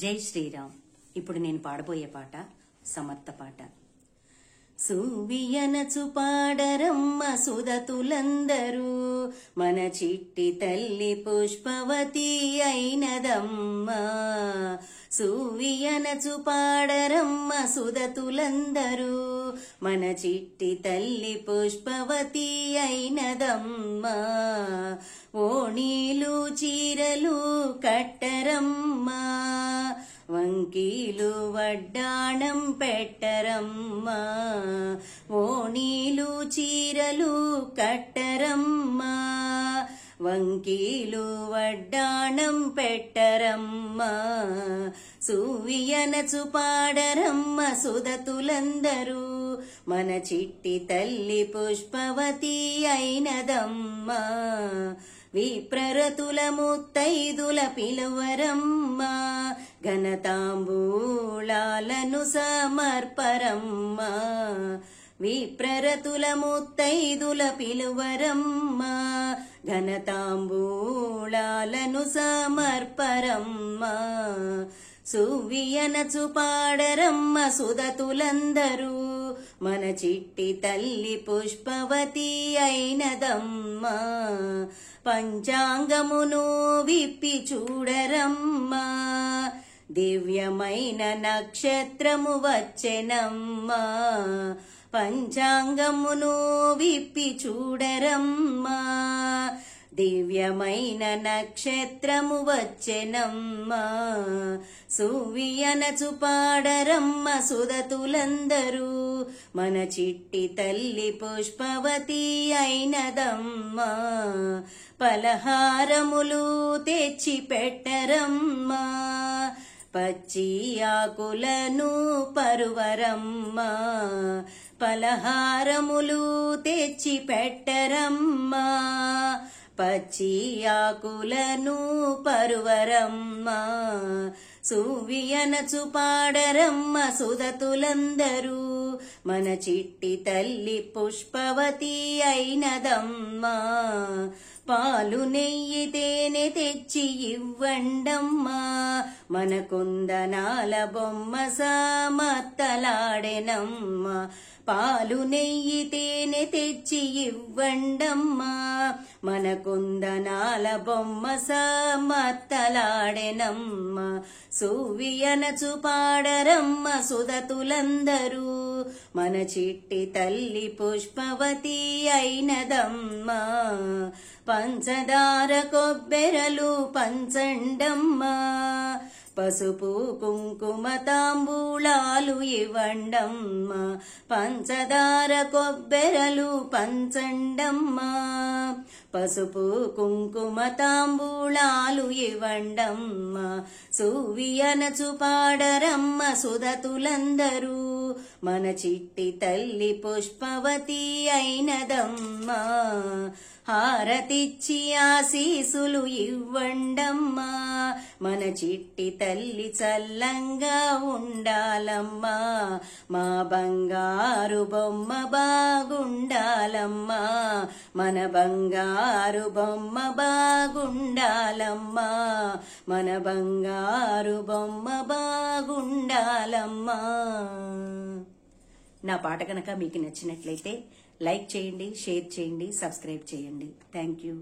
జై శ్రీరామ్. ఇప్పుడు నేను పాడబోయే పాట సమర్థ పాట. సూవియనచు పాడరమ్మ సుదతులందరూ, మన చిట్టి తల్లి పుష్పవతి అయినదమ్మా. సూవియనచు పాడరమ్మ సుదతులందరూ, మన చిట్టి తల్లి పుష్పవతి అయినదమ్మా. ఓణీలు చీరలు కట్టరమ్మా, వంకీలు వడ్డాణం పెట్టరమ్మా. ఓణీలు చీరలు కట్టరమ్మా, వంకీలు వడ్డాణం పెట్టరమ్మా. సూవియనచు పాడరమ్మ సుదతులందరూ, మన చిట్టి తల్లి పుష్పవతి అయినదమ్మా. విప్రరతుల ముత్తైదుల పిలువరమ్మా, ఘనతాంబూళాలను సమర్పరమ్మా. విప్రరతుల ముత్తైదుల పిలువరమ్మా, ఘనతాంబూళాలను సమర్పరమ్మా. సూవియనచు పాడరమ్మ సుదతులందరూ, మన చిట్టి తల్లి పుష్పవతి అయినదమ్మా. పంచాంగమును విప్పి చూడరమ్మా, దివ్యమైన నక్షత్రము వచ్చెనమ్మా. పంచాంగమును విప్పి చూడరమ్మా, దివ్యమైన నక్షత్రము వచ్చెనమ్మా. సూవియనచు పాడరమ్మ సుదతులందరూ, మన చిట్టి తల్లి పుష్పవతి అయినదమ్మా. పలహారములు తెచ్చి పెట్టరమ్మా, పచ్చి ఆకులను పరువరమ్మా. పలహారములు తెచ్చి పెట్టరమ్మా, పచ్చి ఆకులను పరువరమ్మా. సూవియనచు పాడరమ్మ సుదతులందరూ, మన చిట్టి తల్లి పుష్పవతి అయినదమ్మా. పాలు నెయ్యి తేనె తెచ్చి ఇవ్వండమ్మా, మన కుందనాల బొమ్మ సమత్తలాడెనమ్మా. పాలు నెయ్యి తేనె తెచ్చి ఇవ్వండమ్మా, మన కుందనాల బొమ్మ సమత్తలాడెనమ్మా. సూవియనచు పాడరమ్మ సుదతులందరూ, మన చిట్టి తల్లి పుష్పవతి అయినదమ్మా. పంచదార కొబ్బెరలు పంచండమ్మా, పసుపు కుంకుమ తాంబూలాలు ఇవ్వండమ్మా. పంచదార కొబ్బెరలు పంచండమ్మా, పసుపు కుంకుమ తాంబూలాలు ఇవ్వండమ్మా. సూవియనచు పాడరమ్మ సుదతులందరూ, మన చిట్టి తల్లి పుష్పవతి అయినదమ్మా. హారతిచ్చి ఆశీసులు ఇవ్వండమ్మా, మన చిట్టి తల్లి చల్లంగా ఉండాలమ్మా. మా బంగారు బొమ్మ బాగుండాలమ్మా, మన బంగారు బొమ్మ బాగుండాలమ్మా. మన బంగారు బొమ్మ బాగుండాలమ్మా. నా పాట కనుక మీకు నచ్చినట్లయితే లైక్ చేయండి, షేర్ చేయండి, సబ్స్క్రైబ్ చేయండి. Thank you.